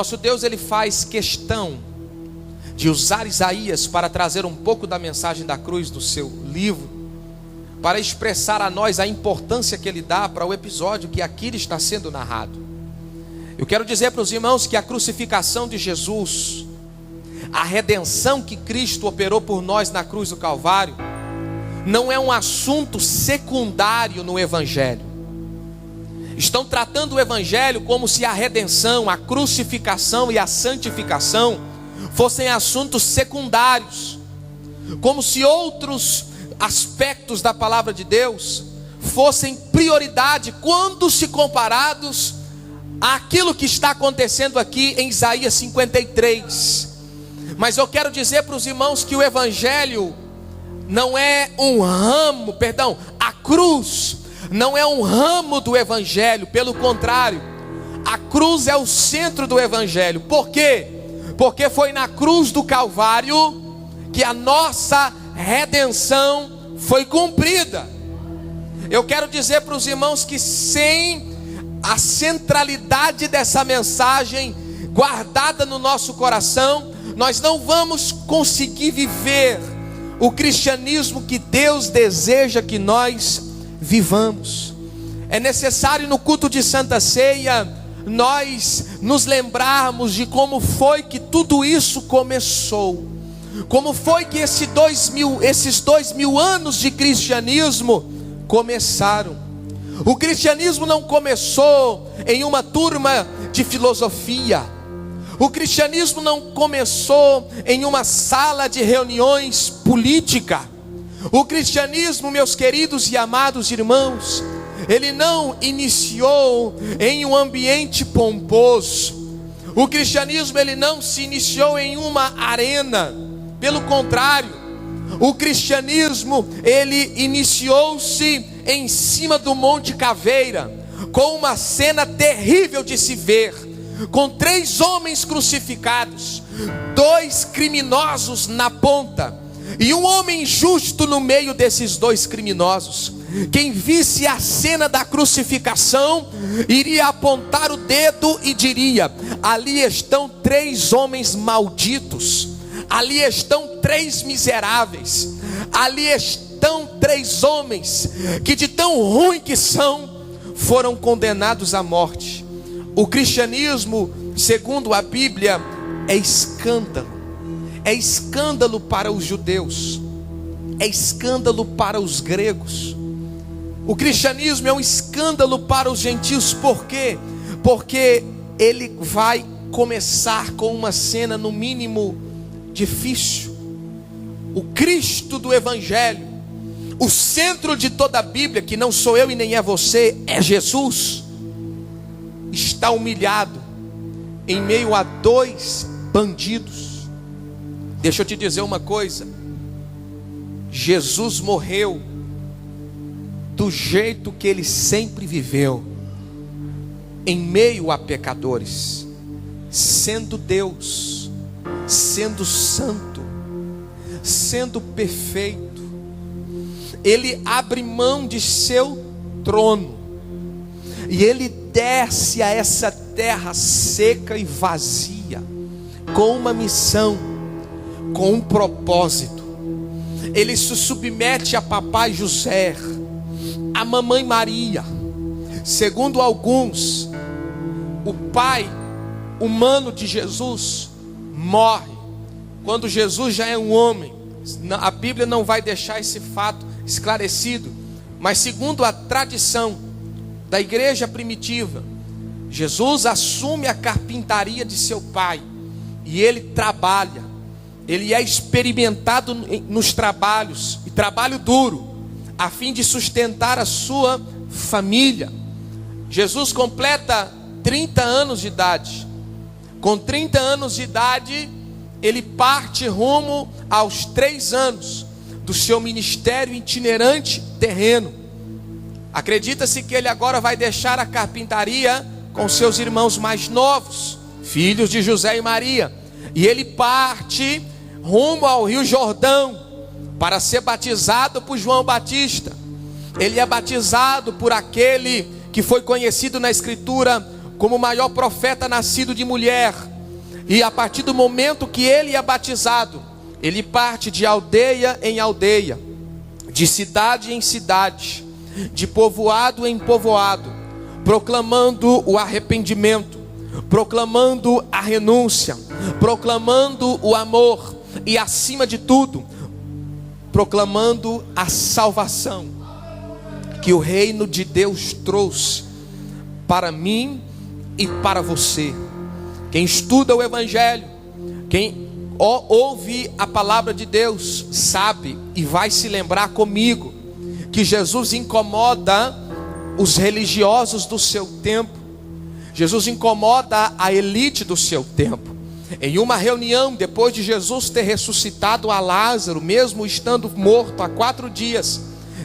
nosso Deus, ele faz questão de usar Isaías para trazer um pouco da mensagem da cruz do seu livro, para expressar a nós a importância que ele dá para o episódio que aqui está sendo narrado. Eu quero dizer para os irmãos que a crucificação de Jesus, a redenção que Cristo operou por nós na cruz do Calvário, não é um assunto secundário no Evangelho. Estão tratando o Evangelho como se a redenção, a crucificação e a santificação fossem assuntos secundários, como se outros aspectos da palavra de Deus fossem prioridade quando se comparados àquilo que está acontecendo aqui em Isaías 53. Mas eu quero dizer para os irmãos que o Evangelho não é um ramo, a cruz não é um ramo do Evangelho, pelo contrário, a cruz é o centro do Evangelho. Por quê? Porque foi na cruz do Calvário que a nossa redenção foi cumprida. Eu quero dizer para os irmãos que sem a centralidade dessa mensagem guardada no nosso coração, nós não vamos conseguir viver o cristianismo que Deus deseja que nós vivamos. É necessário no culto de Santa Ceia nós nos lembrarmos de como foi que tudo isso começou, como foi que esses 2000 anos de cristianismo começaram. O cristianismo não começou em uma turma de filosofia. O cristianismo não começou em uma sala de reuniões política. O cristianismo, meus queridos e amados irmãos, ele não iniciou em um ambiente pomposo. O cristianismo, ele não se iniciou em uma arena. Pelo contrário, o cristianismo, ele iniciou-se em cima do Monte Caveira, com uma cena terrível de se ver, com 3 homens crucificados, 2 criminosos na ponta, e um homem justo no meio desses 2 criminosos. Quem visse a cena da crucificação, iria apontar o dedo e diria: ali estão 3 homens malditos, ali estão 3 miseráveis, ali estão 3 homens que de tão ruim que são, foram condenados à morte. O cristianismo, segundo a Bíblia, é escândalo. É escândalo para os judeus, é escândalo para os gregos. O cristianismo é um escândalo para os gentios. Por quê? Porque ele vai começar com uma cena no mínimo difícil. O Cristo do Evangelho, o centro de toda a Bíblia, que não sou eu e nem é você, é Jesus, está humilhado em meio a 2 bandidos. Deixa eu te dizer uma coisa: Jesus morreu do jeito que ele sempre viveu, em meio a pecadores, sendo Deus, sendo santo, sendo perfeito. Ele abre mão de seu trono e ele desce a essa terra seca e vazia, com uma missão, com um propósito. Ele se submete a papai José, a mamãe Maria. Segundo alguns, o pai humano de Jesus morre quando Jesus já é um homem. A Bíblia não vai deixar esse fato esclarecido, mas segundo a tradição da igreja primitiva, Jesus assume a carpintaria de seu pai e ele trabalha. Ele é experimentado nos trabalhos, e trabalho duro, a fim de sustentar a sua família. Jesus completa 30 anos de idade. Com 30 anos de idade, ele parte rumo aos 3 anos do seu ministério itinerante terreno. Acredita-se que ele agora vai deixar a carpintaria com seus irmãos mais novos, filhos de José e Maria, e ele parte rumo ao Rio Jordão para ser batizado por João Batista. Ele é batizado por aquele que foi conhecido na Escritura como o maior profeta nascido de mulher, E a partir do momento que ele é batizado, ele parte de aldeia em aldeia, de cidade em cidade, de povoado em povoado, proclamando o arrependimento, proclamando a renúncia, proclamando o amor e, acima de tudo, proclamando a salvação que o reino de Deus trouxe para mim e para você. Quem estuda o Evangelho, quem ouve a palavra de Deus, sabe e vai se lembrar comigo que Jesus incomoda os religiosos do seu tempo. Jesus incomoda a elite do seu tempo. Em uma reunião, depois de Jesus ter ressuscitado a Lázaro, mesmo estando morto há 4 dias,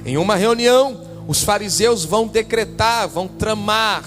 em uma reunião, os fariseus vão decretar, vão tramar,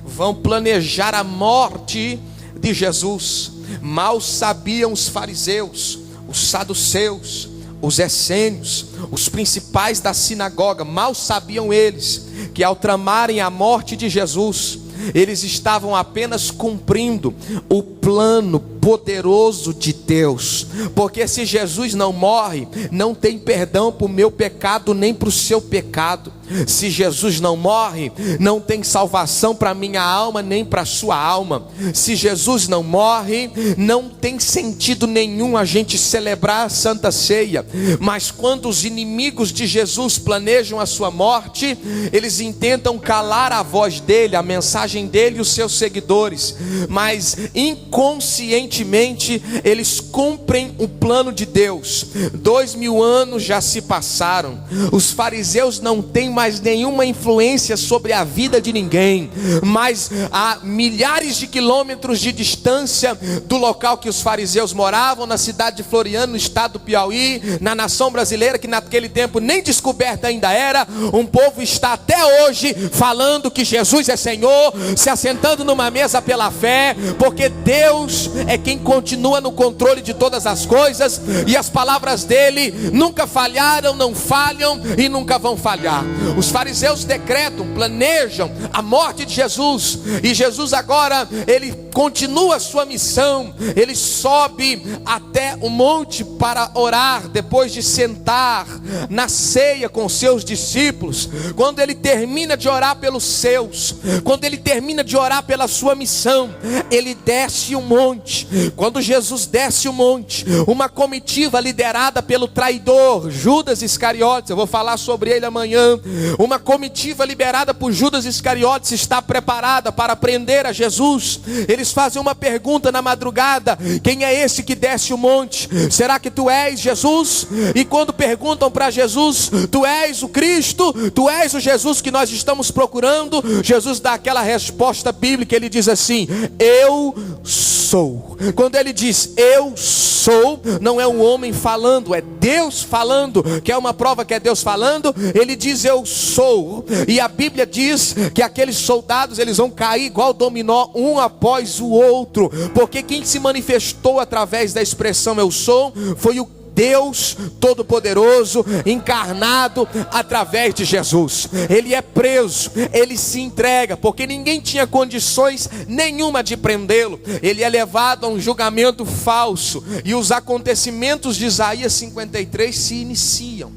vão planejar a morte de Jesus. Mal sabiam os fariseus, os saduceus, os essênios, os principais da sinagoga, mal sabiam eles que ao tramarem a morte de Jesus, eles estavam apenas cumprindo o plano poderoso de Deus. Porque se Jesus não morre, não tem perdão para o meu pecado, nem para o seu pecado. Se Jesus não morre, não tem salvação para a minha alma, nem para a sua alma. Se Jesus não morre, não tem sentido nenhum a gente celebrar a Santa Ceia. Mas quando os inimigos de Jesus planejam a sua morte, eles intentam calar a voz dele, a mensagem dele e os seus seguidores, mas inconscientemente eles cumprem o plano de Deus. 2000 anos já se passaram, os fariseus não têm mais nenhuma influência sobre a vida de ninguém, mas a milhares de quilômetros de distância do local que os fariseus moravam, na cidade de Floriano, no estado do Piauí, na nação brasileira, que naquele tempo nem descoberta ainda era, um povo está até hoje falando que Jesus é Senhor, se assentando numa mesa pela fé, porque Deus é quem continua no controle de todas as coisas, e as palavras dele nunca falharam, não falham e nunca vão falhar. Os fariseus decretam, planejam a morte de Jesus, e Jesus agora, ele continua a sua missão. Ele sobe até o monte para orar, depois de sentar na ceia com seus discípulos. Quando ele termina de orar pelos seus, quando ele termina de orar pela sua missão, ele desce o monte. Quando Jesus desce o monte, uma comitiva liderada pelo traidor Judas Iscariotes, eu vou falar sobre ele amanhã, uma comitiva liderada por Judas Iscariotes está preparada para prender a Jesus. Eles fazem uma pergunta na madrugada: quem é esse que desce o monte? Será que tu és Jesus? E quando perguntam para Jesus: tu és o Cristo? Tu és o Jesus que nós estamos procurando? Jesus dá aquela resposta bíblica, ele diz assim: eu sou. Quando ele diz eu sou, não é um homem falando, é Deus falando. Quer uma prova que é Deus falando? Ele diz eu sou. E a Bíblia diz que aqueles soldados, eles vão cair igual dominó, um após o outro, porque quem se manifestou através da expressão eu sou foi o Deus Todo-Poderoso encarnado através de Jesus. Ele é preso, ele se entrega, porque ninguém tinha condições nenhuma de prendê-lo. Ele é levado a um julgamento falso, e os acontecimentos de Isaías 53 se iniciam.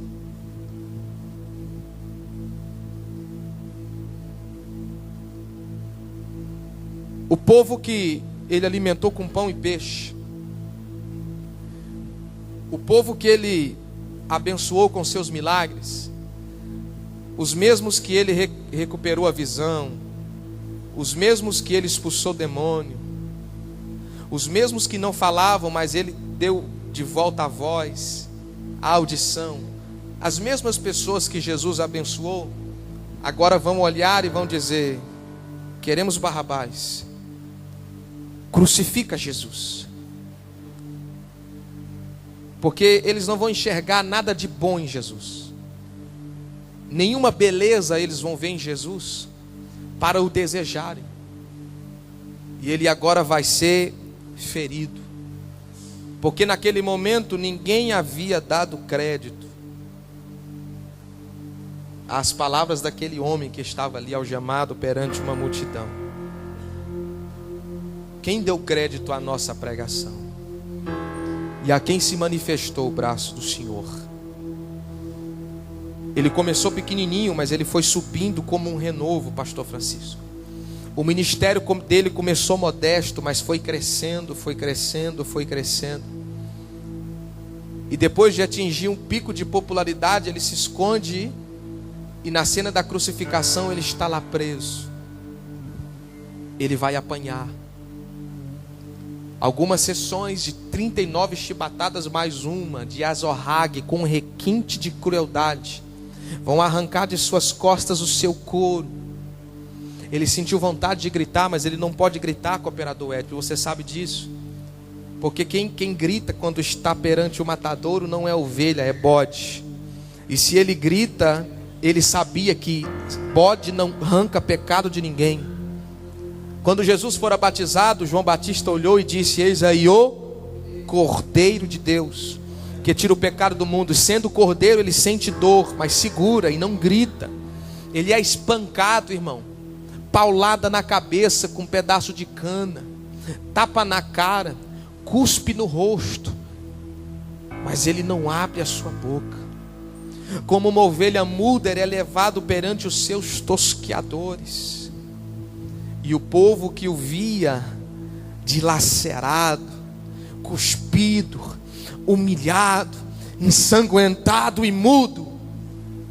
O povo que ele alimentou com pão e peixe, o povo que ele abençoou com seus milagres, os mesmos que ele recuperou a visão, os mesmos que ele expulsou o demônio, os mesmos que não falavam, mas ele deu de volta a voz, a audição, as mesmas pessoas que Jesus abençoou, agora vão olhar e vão dizer: queremos Barrabás, crucifica Jesus. Porque eles não vão enxergar nada de bom em Jesus, nenhuma beleza eles vão ver em Jesus para o desejarem. E ele agora vai ser ferido, porque naquele momento ninguém havia dado crédito às palavras daquele homem que estava ali algemado perante uma multidão. quem deu crédito à nossa pregação e a quem se manifestou o braço do Senhor. Ele começou pequenininho, mas ele foi subindo como um renovo, pastor Francisco. O ministério dele começou modesto, mas foi crescendo, foi crescendo, foi crescendo. E depois de atingir um pico de popularidade, ele se esconde e na cena da crucificação ele está lá preso. Ele vai apanhar. Algumas sessões de 39 chibatadas mais uma, de azorrague, com um requinte de crueldade, vão arrancar de suas costas o seu couro. Ele sentiu vontade de gritar, mas ele não pode gritar, cooperador Edson, você sabe disso. Porque quem grita quando está perante o matadouro não é ovelha, é bode. E se ele grita, ele sabia que bode não arranca pecado de ninguém. Quando Jesus fora batizado, João Batista olhou e disse: eis aí o Cordeiro de Deus, que tira o pecado do mundo. E sendo cordeiro, ele sente dor, mas segura e não grita. Ele é espancado, irmão, paulada na cabeça com um pedaço de cana, tapa na cara, cuspe no rosto, mas ele não abre a sua boca. Como uma ovelha muda, ele é levado perante os seus tosqueadores. E o povo que o via dilacerado, cuspido, humilhado, ensanguentado e mudo,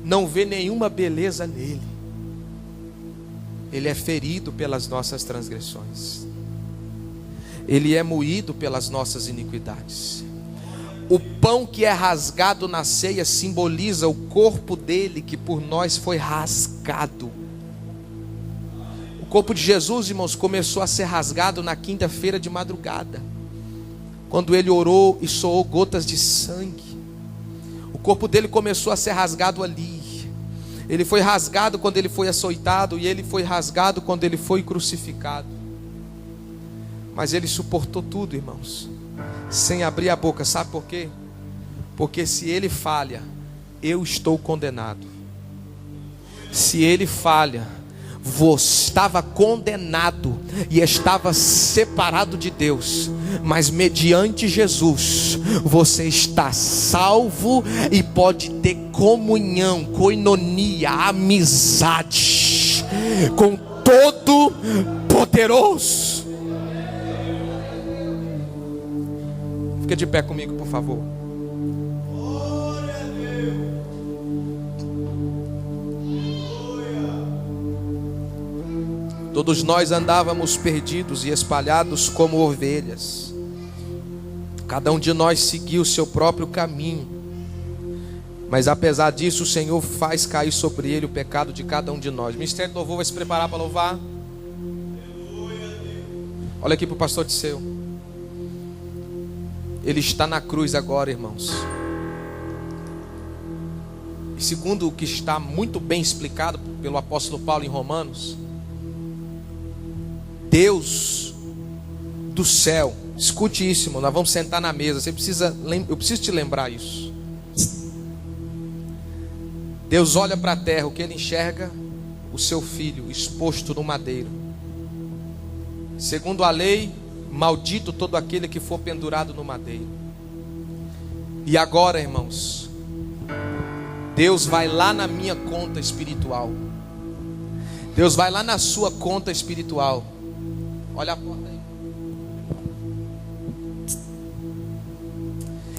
não vê nenhuma beleza nele. Ele é ferido pelas nossas transgressões, ele é moído pelas nossas iniquidades. O pão que é rasgado na ceia simboliza o corpo dele, que por nós foi rasgado. O corpo de Jesus, irmãos, começou a ser rasgado na quinta-feira de madrugada, quando ele orou e soou gotas de sangue. O corpo dele começou a ser rasgado ali. Ele foi rasgado quando ele foi açoitado, e ele foi rasgado quando ele foi crucificado. Mas ele suportou tudo, irmãos, sem abrir a boca. Sabe por quê? Porque se ele falha, eu estou condenado. Se ele falha, você estava condenado e estava separado de Deus, mas mediante Jesus você está salvo e pode ter comunhão, koinonia, amizade com todo poderoso. Fica de pé comigo, por favor. Todos nós andávamos perdidos e espalhados como ovelhas. Cada um de nós seguiu o seu próprio caminho. Mas apesar disso, o Senhor faz cair sobre ele o pecado de cada um de nós. O ministério do louvor vai se preparar para louvar. Olha aqui para o pastor Tisseu. Ele está na cruz agora, irmãos. E segundo o que está muito bem explicado pelo apóstolo Paulo em Romanos, Deus do céu, escute isso, irmão, nós vamos sentar na mesa, eu preciso te lembrar isso. Deus olha para a terra, o que ele enxerga? O seu filho exposto no madeiro. Segundo a lei, maldito todo aquele que for pendurado no madeiro. E agora, irmãos, Deus vai lá na minha conta espiritual. Deus vai lá na sua conta espiritual. Olha a porta aí.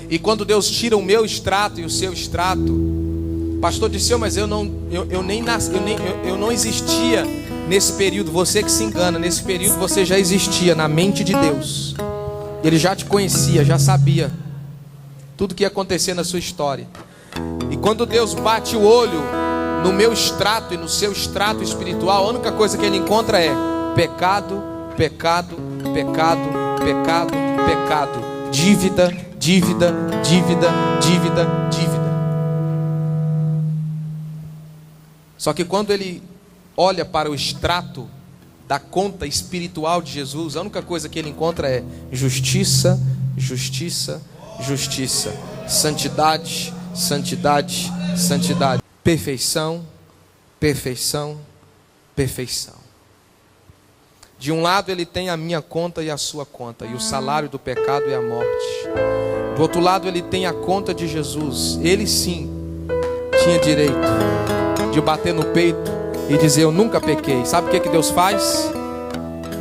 E quando Deus tira o meu extrato e o seu extrato, pastor disse: mas eu não existia nesse período. Você que se engana, nesse período você já existia na mente de Deus. Ele já te conhecia, já sabia tudo que ia acontecer na sua história. E quando Deus bate o olho no meu extrato e no seu extrato espiritual, a única coisa que ele encontra é pecado, pecado, pecado, pecado, pecado, dívida, dívida, dívida, dívida, dívida. Só que quando ele olha para o extrato da conta espiritual de Jesus, a única coisa que ele encontra é justiça, justiça, justiça, santidade, santidade, santidade, perfeição, perfeição, perfeição. De um lado ele tem a minha conta e a sua conta, e o salário do pecado é a morte. Do outro lado ele tem a conta de Jesus. Ele sim tinha direito de bater no peito e dizer: eu nunca pequei. Sabe o que Deus faz?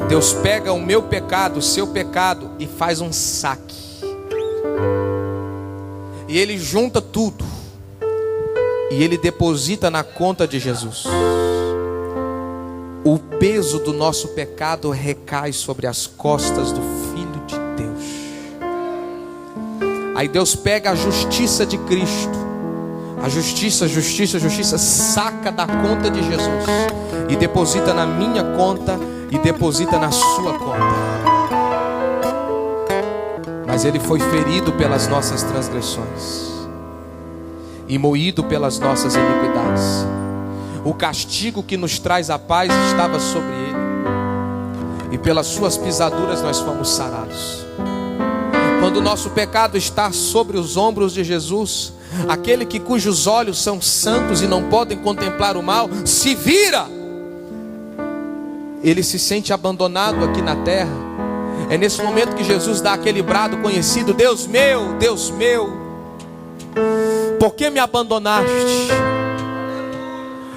Deus pega o meu pecado, o seu pecado, e faz um saque. E Ele junta tudo e Ele deposita na conta de Jesus. O peso do nosso pecado recai sobre as costas do Filho de Deus. Aí Deus pega a justiça de Cristo, a justiça, saca da conta de Jesus e deposita na minha conta e deposita na sua conta. Mas Ele foi ferido pelas nossas transgressões e moído pelas nossas iniquidades. O castigo que nos traz a paz estava sobre Ele, e pelas suas pisaduras nós fomos sarados. Quando o nosso pecado está sobre os ombros de Jesus, aquele cujos olhos são santos e não podem contemplar o mal, se vira. Ele se sente abandonado aqui na terra. É nesse momento que Jesus dá aquele brado conhecido: Deus meu, por que me abandonaste?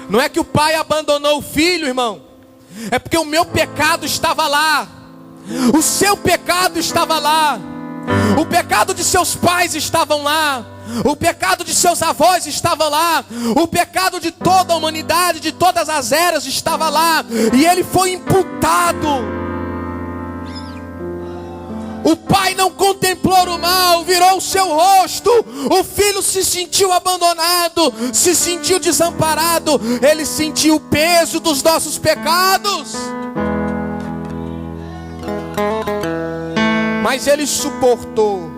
Não é que o pai abandonou o filho, irmão. É porque o meu pecado estava lá. O seu pecado estava lá. O pecado de seus pais estavam lá. O pecado de seus avós estava lá. O pecado de toda a humanidade, de todas as eras, estava lá. E ele foi imputado. O pai não contemplou o mal, virou o seu rosto. O filho se sentiu abandonado, se sentiu desamparado. Ele sentiu o peso dos nossos pecados, mas ele suportou.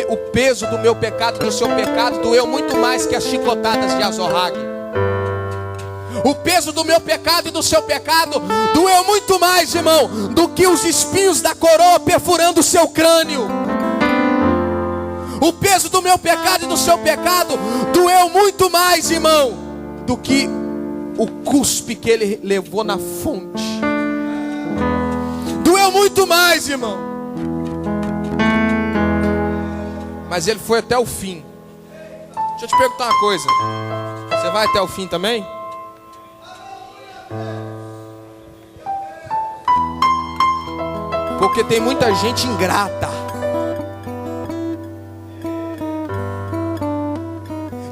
O peso do meu pecado, do seu pecado, doeu muito mais que as chicotadas de Azorrague. O peso do meu pecado e do seu pecado doeu muito mais, irmão, do que os espinhos da coroa perfurando o seu crânio. O peso do meu pecado e do seu pecado doeu muito mais, irmão, do que o cuspe que ele levou na fonte. Doeu muito mais, irmão. Mas ele foi até o fim. Deixa eu te perguntar uma coisa: você vai até o fim também? Porque tem muita gente ingrata,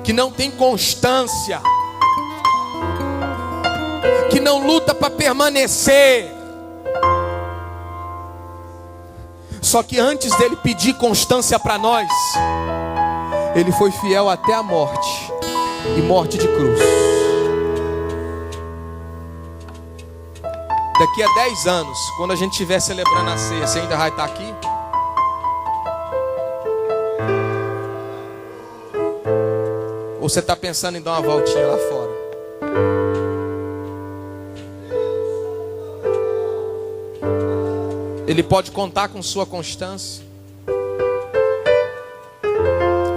que não tem constância, que não luta para permanecer. Só que antes dele pedir constância para nós, ele foi fiel até a morte, e morte de cruz. Daqui a 10 anos, quando a gente estiver celebrando a ceia, você ainda vai estar aqui? Ou você está pensando em dar uma voltinha lá fora? Ele pode contar com sua constância.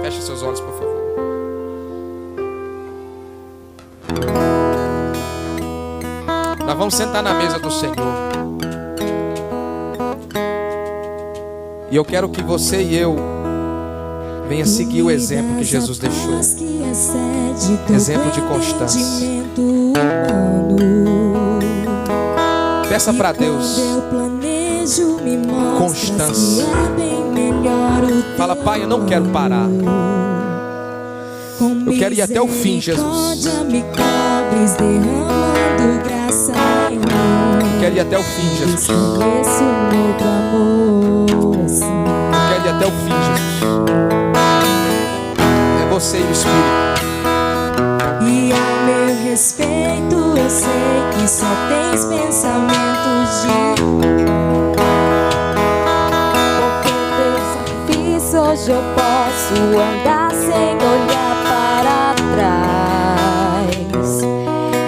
Feche seus olhos, por favor. Nós vamos sentar na mesa do Senhor. E eu quero que você e eu venha seguir o exemplo que Jesus deixou. Exemplo de constância. Peça para Deus constância. Fala: Pai, eu não quero parar. Eu quero ir até o fim, Jesus. Quero ir até o fim, Jesus. Quero ir até o fim, Jesus. É você e o Espírito. E a meu respeito, eu sei que só tens pensamentos de porque Deus fiz, hoje eu posso andar sem olhar para trás.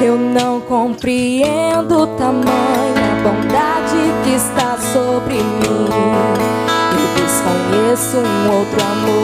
Eu não compreendo tamanha bondade que está sobre mim. Eu desconheço outro amor.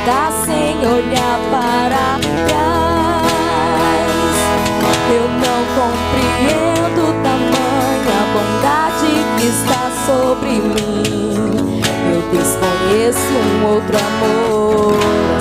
andar sem olhar para trás. Eu não compreendo tamanha bondade que está sobre mim. Eu desconheço um outro amor.